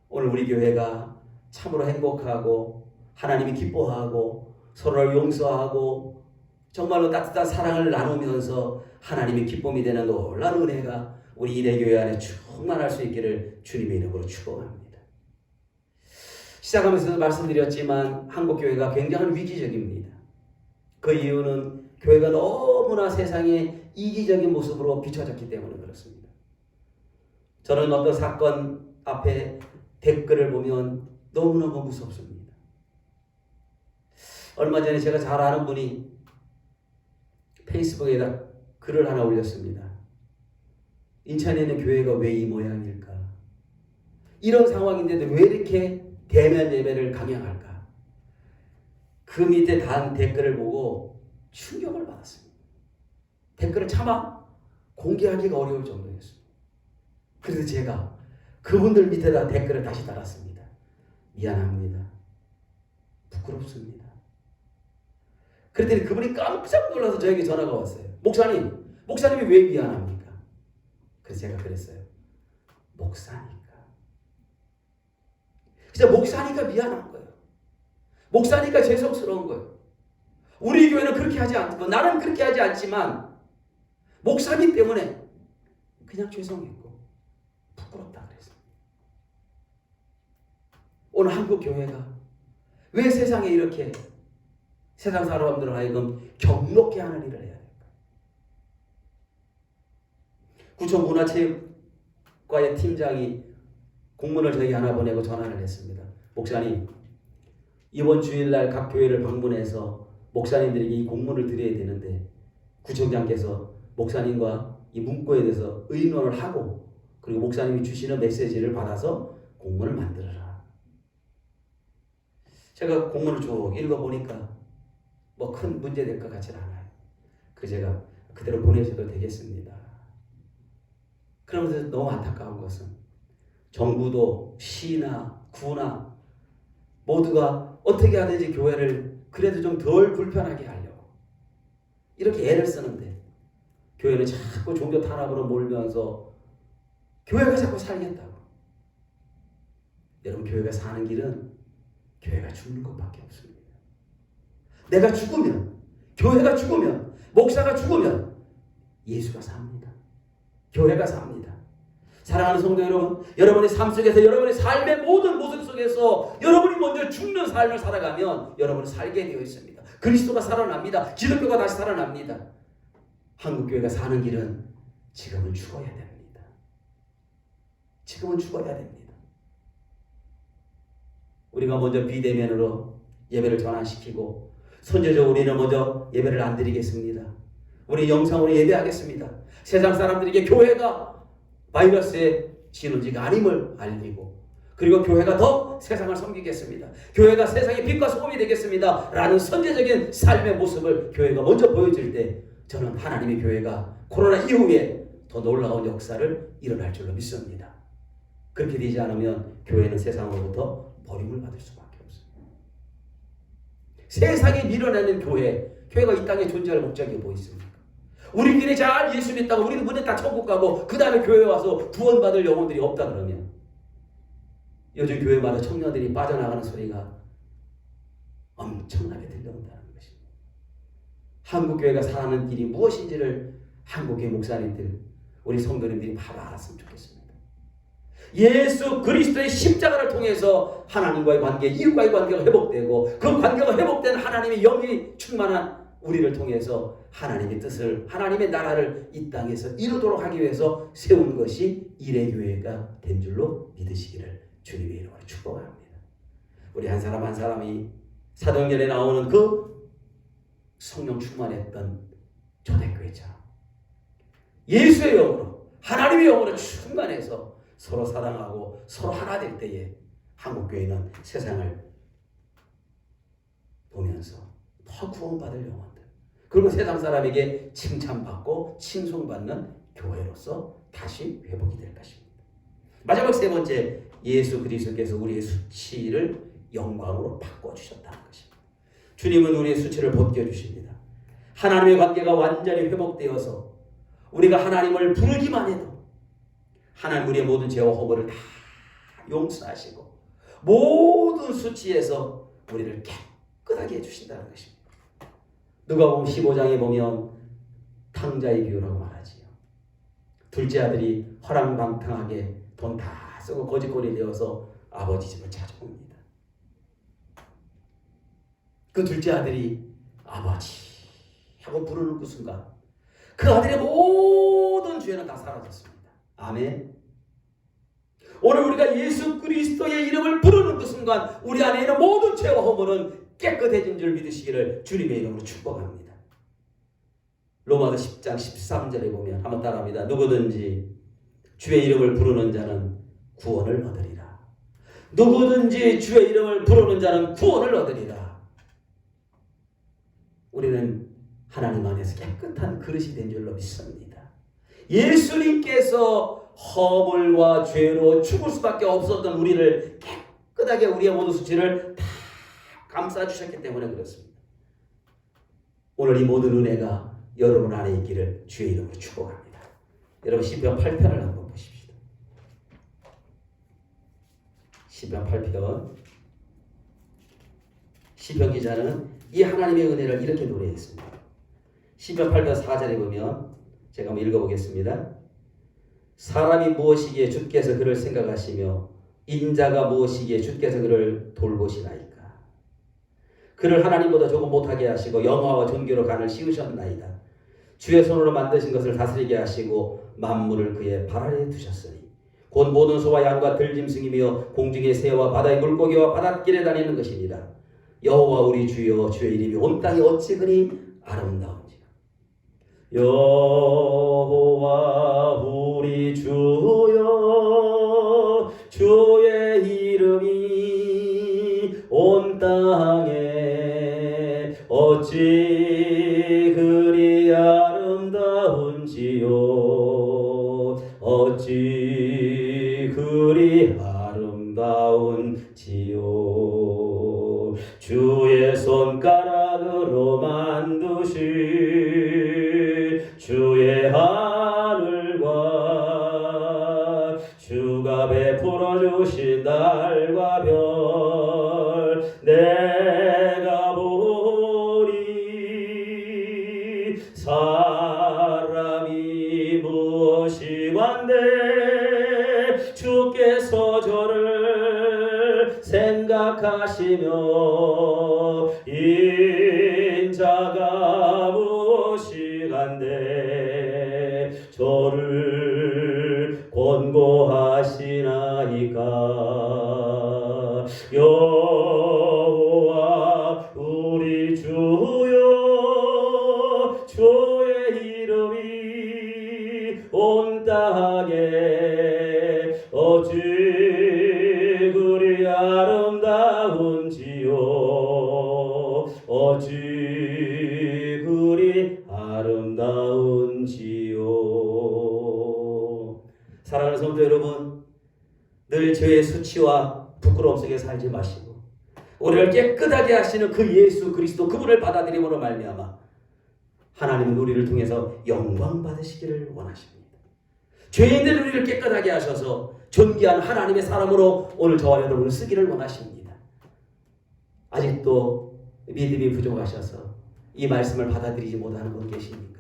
오늘 우리 교회가 참으로 행복하고 하나님이 기뻐하고 서로를 용서하고 정말로 따뜻한 사랑을 나누면서 하나님의 기쁨이 되는 놀라운 은혜가 우리 일회교회 안에 충만할 수 있기를 주님의 이름으로 축복합니다. 시작하면서도 말씀드렸지만 한국교회가 굉장한 위기적입니다. 그 이유는 교회가 너무나 세상에 이기적인 모습으로 비춰졌기 때문에 그렇습니다. 저는 어떤 사건 앞에 댓글을 보면 너무너무 무섭습니다. 얼마 전에 제가 잘 아는 분이 페이스북에다 글을 하나 올렸습니다. 인천에 있는 교회가 왜 이 모양일까? 이런 상황인데도 왜 이렇게 대면 예배를 강행할까? 그 밑에 단 댓글을 보고 충격을 받았습니다. 댓글을 차마 공개하기가 어려울 정도였습니다. 그래서 제가 그분들 밑에다 댓글을 다시 달았습니다. 미안합니다. 부끄럽습니다. 그랬더니 그분이 깜짝 놀라서 저에게 전화가 왔어요. 목사님이 왜 미안합니까? 그래서 제가 그랬어요. 목사니까. 진짜 목사니까 미안한 거예요. 목사니까 죄송스러운 거예요. 우리 교회는 그렇게 하지 않고 나는 그렇게 하지 않지만 목사님 때문에 그냥 죄송했고 부끄럽다 그랬어요. 오늘 한국 교회가 왜 세상에 이렇게 세상 사람들을 하여금 경록케 하는 일을 해야 될까? 구청 문화체육과의 팀장이 공문을 저에게 하나 보내고 전화를 했습니다. 목사님, 이번 주일날 각 교회를 방문해서 목사님들에게 이 공문을 드려야 되는데 구청장께서 목사님과 이 문구에 대해서 의논을 하고 그리고 목사님이 주시는 메시지를 받아서 공문을 만들어라. 제가 공문을 쭉 읽어보니까 뭐 큰 문제 될 것 같지는 않아요. 그래서 제가 그대로 보내셔도 되겠습니다. 그러면서 너무 안타까운 것은 정부도 시나 구나 모두가 어떻게 하든지 교회를 그래도 좀 덜 불편하게 하려고 이렇게 애를 쓰는데 교회는 자꾸 종교 탄압으로 몰면서 교회가 자꾸 살겠다고. 여러분, 교회가 사는 길은 교회가 죽는 것밖에 없습니다. 내가 죽으면, 교회가 죽으면, 목사가 죽으면 예수가 삽니다. 교회가 삽니다. 사랑하는 성도 여러분, 여러분의 삶 속에서 여러분의 삶의 모든 모습 속에서 여러분이 먼저 죽는 삶을 살아가면 여러분은 살게 되어 있습니다. 그리스도가 살아납니다. 기독교가 다시 살아납니다. 한국교회가 사는 길은 지금은 죽어야 됩니다. 지금은 죽어야 됩니다. 우리가 먼저 비대면으로 예배를 전환시키고 선제적으로 우리는 먼저 예배를 안 드리겠습니다. 우리 영상으로 예배하겠습니다. 세상 사람들에게 교회가 바이러스의 진원지가 아님을 알리고 그리고 교회가 더 세상을 섬기겠습니다. 교회가 세상의 빛과 소금이 되겠습니다. 라는 선제적인 삶의 모습을 교회가 먼저 보여줄 때 저는 하나님의 교회가 코로나 이후에 더 놀라운 역사를 일어날 줄로 믿습니다. 그렇게 되지 않으면 교회는 세상으로부터 버림을 받을 수밖에 없습니다. 세상에 밀어내는 교회가 이 땅에 존재할 목적이 뭐 있습니까? 우리끼리 잘 예수 믿다고 우리는 문에 다 천국 가고 그 다음에 교회 와서 구원받을 영혼들이 없다 그러면 요즘 교회마다 청년들이 빠져나가는 소리가 엄청나게 들려온다는 것입니다. 한국교회가 살아가는 길이 무엇인지를 한국교회 목사님들, 우리 성도님들이 바로 알았으면 좋겠습니다. 예수 그리스도의 십자가를 통해서 하나님과의 관계, 이웃과의 관계가 회복되고 그 관계가 회복된 하나님의 영이 충만한 우리를 통해서 하나님의 뜻을, 하나님의 나라를 이 땅에서 이루도록 하기 위해서 세운 것이 일회교회가 된 줄로 믿으시기를 주님의 이름으로 축복합니다. 우리 한 사람 한 사람이 사도행전에 나오는 그 성령 충만했던 초대교회처럼 예수의 영으로, 하나님의 영으로 충만해서 서로 사랑하고 서로 하나 될 때에 한국교회는 세상을 보면서 더 구원받을 영혼들, 그리고 세상 사람에게 칭찬받고 칭송받는 교회로서 다시 회복이 될 것입니다. 마지막 세 번째, 예수 그리스도께서 우리의 수치를 영광으로 바꿔주셨다는 것입니다. 주님은 우리의 수치를 벗겨주십니다. 하나님의 관계가 완전히 회복되어서 우리가 하나님을 부르기만 해도 하나님 우리의 모든 죄와 허물을 다 용서하시고 모든 수치에서 우리를 깨끗하게 해주신다는 것입니다. 누가복음 15장에 보면 탕자의 비유라고 말하지요. 둘째 아들이 허랑방탕하게 돈 다 쓰고 거짓골이 되어서 아버지 집을 찾아옵니다. 그 둘째 아들이 아버지 하고 부르는 그 순간 그 아들의 모든 죄는 다 사라졌습니다. 아멘. 오늘 우리가 예수 그리스도의 이름을 부르는 그 순간 우리 안에 있는 모든 죄와 허물은 깨끗해진 줄 믿으시기를 주님의 이름으로 축복합니다. 로마서 10장 13절에 보면 한번 따라합니다. 누구든지 주의 이름을 부르는 자는 구원을 얻으리라. 누구든지 주의 이름을 부르는 자는 구원을 얻으리라. 우리는 하나님 안에서 깨끗한 그릇이 된 줄로 믿습니다. 예수님께서 허물과 죄로 죽을 수밖에 없었던 우리를 깨끗하게 우리의 모든 수치를 다 감싸주셨기 때문에 그렇습니다. 오늘 이 모든 은혜가 여러분 안에 있기를 주의 이름으로 축복합니다. 여러분 시편 8편을 한번 보십시다. 시편 8편. 시편 기자는 이 하나님의 은혜를 이렇게 노래했습니다. 시편 8편 4절에 보면 제가 한번 읽어보겠습니다. 사람이 무엇이기에 주께서 그를 생각하시며 인자가 무엇이기에 주께서 그를 돌보시나이까. 그를 하나님보다 조금 못하게 하시고 영화와 존귀로 간을 씌우셨나이다. 주의 손으로 만드신 것을 다스리게 하시고 만물을 그의 발 아래에 두셨으니 곧 모든 소와 양과 들짐승이며 공중의 새와 바다의 물고기와 바닷길에 다니는 것이니라. 여호와 우리 주여 주의 이름이 온 땅에 어찌 그리 아름다운지요. 여호와 우리 주여 주의 이름이 온 땅에 어찌 그리 아름다운지요. 어찌 그리 아름다운지요. 주의 손가락으로 만드신 주의 하늘과 주가 베풀어 주신 달과 별 내가 보니 사람이 무엇이 완데 주께서 저를 생각하시며 인자가 무엇이 간데 저를 권고하시나이까. 여호와 우리 주여 주의 이름이 온 땅에 어찌 그리 아름다운지요. 어찌 그리 아름다운지요. 사랑하는 성도 여러분, 늘 죄의 수치와 부끄러움 속에 살지 마시고 우리를 깨끗하게 하시는 그 예수 그리스도 그분을 받아들임으로 말미암아 하나님은 우리를 통해서 영광 받으시기를 원하십니다. 죄인들 우리를 깨끗하게 하셔서 존귀한 하나님의 사람으로 오늘 저와 여러분을 쓰기를 원하십니다. 아직도 믿음이 부족하셔서 이 말씀을 받아들이지 못하는 분 계십니까?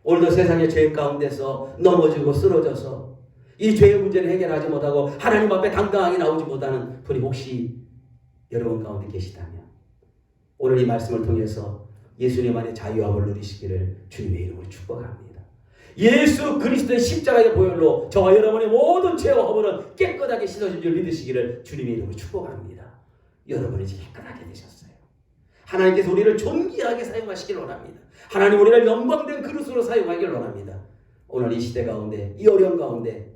오늘도 세상의 죄 가운데서 넘어지고 쓰러져서 이 죄의 문제를 해결하지 못하고 하나님 앞에 당당하게 나오지 못하는 분이 혹시 여러분 가운데 계시다면 오늘 이 말씀을 통해서 예수님 안에 자유함을 누리시기를 주님의 이름으로 축복합니다. 예수 그리스도의 십자가의 보혈로 저와 여러분의 모든 죄와 허물은 깨끗하게 씻어진 줄 믿으시기를 주님의 이름으로 축복합니다. 여러분이 이제 깨끗하게 되셨어요. 하나님께서 우리를 존귀하게 사용하시기를 원합니다. 하나님 우리를 영광된 그릇으로 사용하기를 원합니다. 오늘 이 시대 가운데 이 어려운 가운데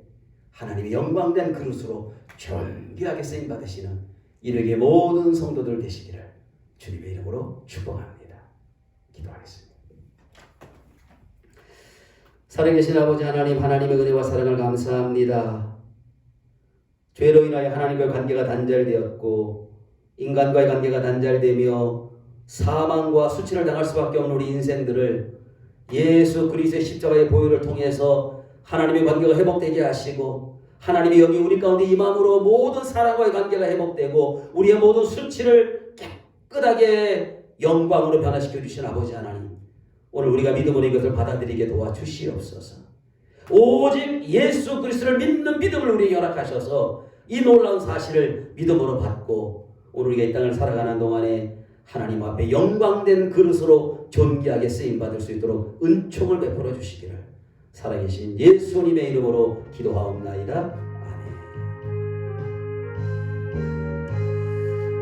하나님의 영광된 그릇으로 존귀하게 쓰임받으시는 이르게 모든 성도들 되시기를 주님의 이름으로 축복합니다. 기도하겠습니다. 살아계신 아버지 하나님, 하나님의 은혜와 사랑을 감사합니다. 죄로 인하여 하나님과의 관계가 단절되었고 인간과의 관계가 단절되며 사망과 수치를 당할 수밖에 없는 우리 인생들을 예수 그리스도의 십자가의 보혈을 통해서 하나님의 관계가 회복되게 하시고 하나님이 여기 우리 가운데 임함으로 모든 사랑과의 관계가 회복되고 우리의 모든 수치를 깨끗하게 영광으로 변화시켜 주신 아버지 하나님, 오늘 우리가 믿음으로 이것을 받아들이게 도와주시옵소서. 오직 예수 그리스도를 믿는 믿음을 우리에게 허락하셔서 이 놀라운 사실을 믿음으로 받고 오늘 우리가 이 땅을 살아가는 동안에 하나님 앞에 영광된 그릇으로 존귀하게 쓰임받을 수 있도록 은총을 베풀어 주시기를 살아계신 예수님의 이름으로 기도하옵나이다. 아멘.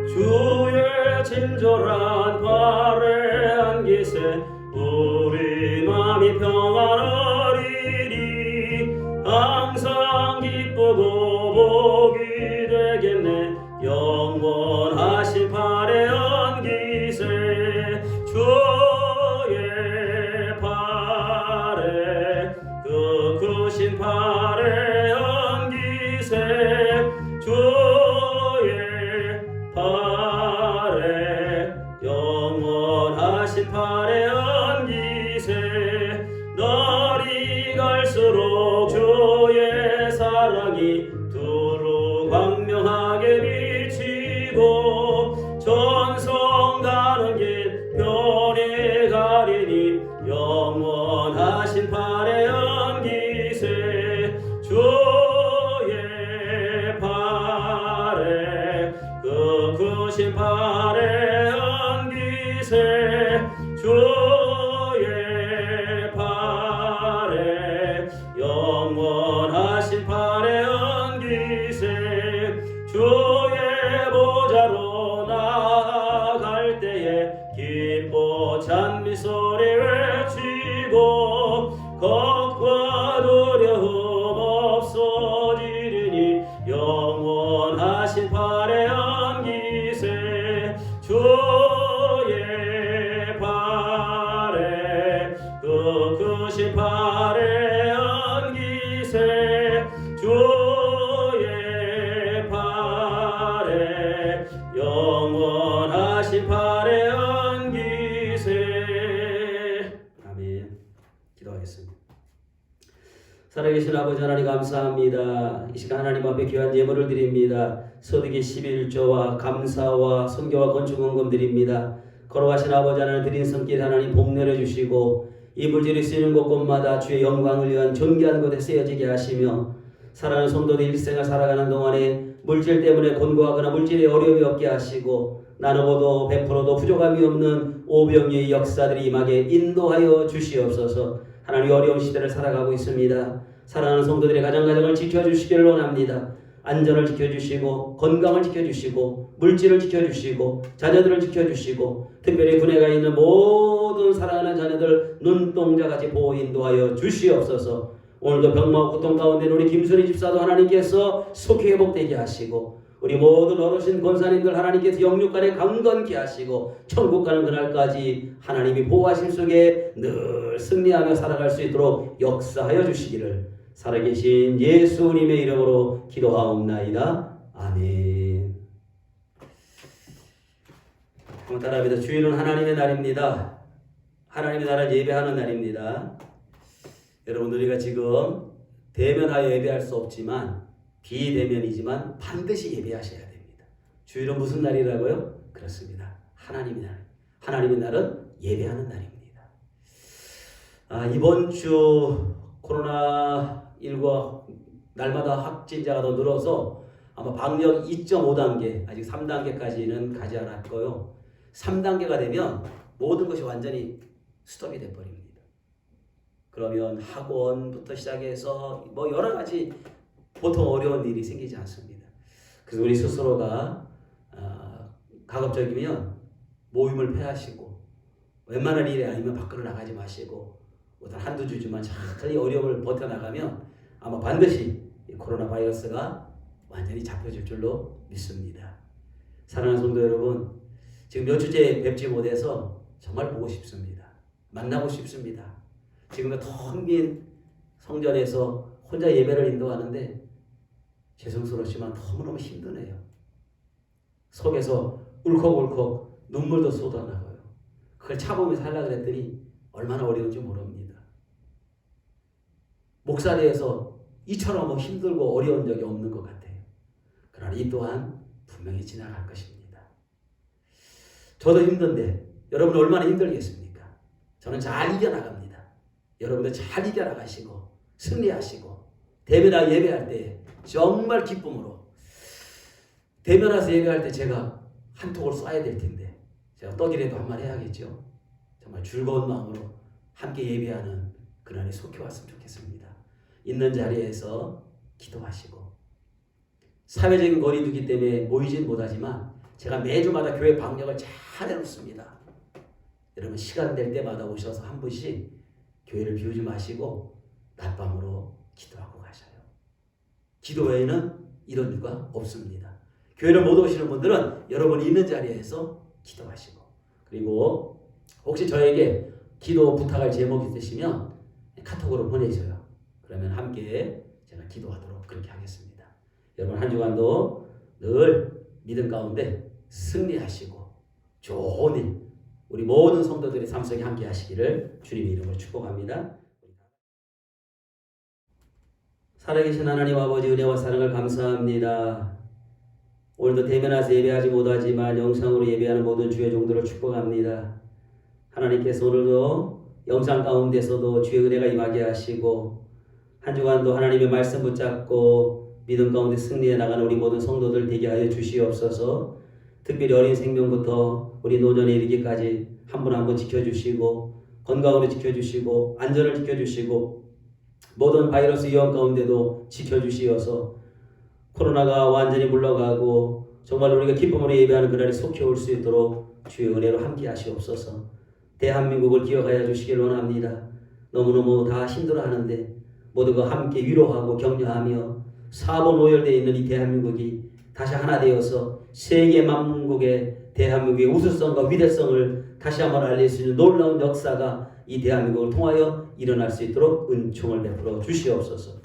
주의 친절한 발에 안기세 우리 마음이 평안하리니 항상 기쁘고 복이 되겠네. 영원하신 발에 안기세 주의 발에 그 크신 발에 안기세 주의 발에 영원하신 발에 안기세 날이 갈수록 주의 사랑이 두루 광명하게 비치고 전성 가는 길 별이 가리니 영원하신 발에 안기세 주의 발에 그 크신 발에 안기세 주의 발에 영원하신 발에 안기세 주의 보좌로 나 살아계신 아버지 하나님 감사합니다. 이 시간 하나님 앞에 귀한 예물을 드립니다. 소득의 11조와 감사와 선교와 건축원금 드립니다. 걸어가신 아버지 하나님 드린 손길 하나님 복 내려주시고 이 물질이 쓰이는 곳곳마다 주의 영광을 위한 존귀한 곳에 쓰여지게 하시며 사랑하는 성도들 일생을 살아가는 동안에 물질 때문에 곤고하거나 물질에 어려움이 없게 하시고 나누고도 베풀어도 부족함이 없는 오병이의 역사들이 임하게 인도하여 주시옵소서. 하나님 어려운 시대를 살아가고 있습니다. 사랑하는 성도들의 가정을 지켜주시기를 원합니다. 안전을 지켜주시고 건강을 지켜주시고 물질을 지켜주시고 자녀들을 지켜주시고 특별히 군에 가 있는 모든 사랑하는 자녀들 눈동자같이 보호 인도하여 주시옵소서. 오늘도 병마와 고통 가운데 우리 김순희 집사도 하나님께서 속히 회복되게 하시고 우리 모든 어르신 권사님들 하나님께서 영육간에 강건케 하시고 천국 가는 그날까지 하나님이 보호하심 속에 늘 승리하며 살아갈 수 있도록 역사하여 주시기를 살아계신 예수님의 이름으로 기도하옵나이다. 아멘. 한번 따라합니다. 주일은 하나님의 날입니다. 하나님의 나라를 예배하는 날입니다. 여러분 우리가 지금 대면하여 예배할 수 없지만 비대면이지만 반드시 예배하셔야 됩니다. 주일은 무슨 날이라고요? 그렇습니다. 하나님의 날. 하나님의 날은 예배하는 날입니다. 이번 주 코로나19 날마다 확진자가 더 늘어서 아마 방역 2.5단계 아직 3단계까지는 가지 않았고요. 3단계가 되면 모든 것이 완전히 스톱이 돼버립니다. 그러면 학원부터 시작해서 여러 가지 보통 어려운 일이 생기지 않습니다. 그래서 우리 스스로가 가급적이면 모임을 폐하시고 웬만한 일이 아니면 밖으로 나가지 마시고 한두 주지만 천천히 어려움을 버텨나가면 아마 반드시 이 코로나 바이러스가 완전히 잡혀질 줄로 믿습니다. 사랑하는 성도 여러분, 지금 몇 주째 뵙지 못해서 정말 보고 싶습니다. 만나고 싶습니다. 지금도 텅 빈 성전에서 혼자 예배를 인도하는데 죄송스럽지만 너무너무 힘드네요. 속에서 울컥울컥 눈물도 쏟아나고요. 그걸 참으면서 하려고 했더니 얼마나 어려운지 모릅니다. 목사리에서 이처럼 힘들고 어려운 적이 없는 것 같아요. 그러나 이 또한 분명히 지나갈 것입니다. 저도 힘든데 여러분 얼마나 힘들겠습니까? 저는 잘 이겨나갑니다. 여러분들 잘 이겨나가시고 승리하시고 대면하여 예배할 때 정말 기쁨으로 대면해서 예배할 때 제가 한 톡을 쏴야 될 텐데 제가 떡이라도 한 말 해야겠죠. 정말 즐거운 마음으로 함께 예배하는 그날이 속히 왔으면 좋겠습니다. 있는 자리에서 기도하시고 사회적인 거리두기 때문에 모이진 못하지만 제가 매주마다 교회 방역을 잘 해놓습니다. 여러분 시간 될 때마다 오셔서 한 분씩 교회를 비우지 마시고 낮밤으로 기도하고 가셔요. 기도 외에는 이런 이유가 없습니다. 교회를 못 오시는 분들은 여러분이 있는 자리에서 기도하시고 그리고 혹시 저에게 기도 부탁할 제목이 있으시면 카톡으로 보내줘요. 그러면 함께 제가 기도하도록 그렇게 하겠습니다. 여러분 한 주간도 늘 믿음 가운데 승리하시고 좋은 일 우리 모든 성도들의 삶 속에 함께 하시기를 주님의 이름으로 축복합니다. 살아계신 하나님 아버지 은혜와 사랑을 감사합니다. 오늘도 대면해서 예배하지 못하지만 영상으로 예배하는 모든 주의 종들을 축복합니다. 하나님께서 오늘도 영상 가운데서도 주의 은혜가 임하게 하시고 한 주간도 하나님의 말씀 붙잡고 믿음 가운데 승리해 나가는 우리 모든 성도들 되게 하여 주시옵소서. 특별히 어린 생명부터 우리 노년에 이르기까지 한 분 한 분 지켜주시고 건강으로 지켜주시고 안전을 지켜주시고 모든 바이러스 위험 가운데도 지켜주시어서 코로나가 완전히 물러가고 정말 우리가 기쁨으로 예배하는 그날이 속히 올 수 있도록 주의 은혜로 함께 하시옵소서. 대한민국을 기억하여 주시길 원합니다. 너무너무 다 힘들어하는데 모두가 함께 위로하고 격려하며 사본 오열되어 있는 이 대한민국이 다시 하나 되어서 세계 만국의 대한민국의 우수성과 위대성을 다시 한번 알릴 수 있는 놀라운 역사가 이 대한민국을 통하여 일어날 수 있도록 은총을 베풀어 주시옵소서.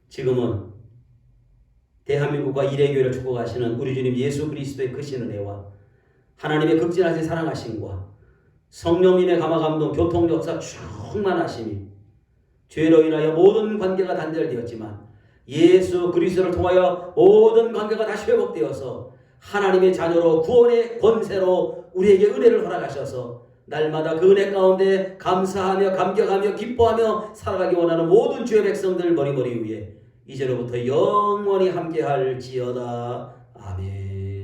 지금은 대한민국과 일회교회를 축복하시는 우리 주님 예수 그리스도의 크신 은혜와 하나님의 극진하신 사랑하심과 성령님의 감화 감동 교통 역사 충만하심이 죄로 인하여 모든 관계가 단절되었지만 예수 그리스도를 통하여 모든 관계가 다시 회복되어서 하나님의 자녀로 구원의 권세로 우리에게 은혜를 허락하셔서 날마다 그 은혜 가운데 감사하며 감격하며 기뻐하며 살아가기 원하는 모든 주의 백성들 머리머리 위에 이제로부터 영원히 함께할지어다. 아멘.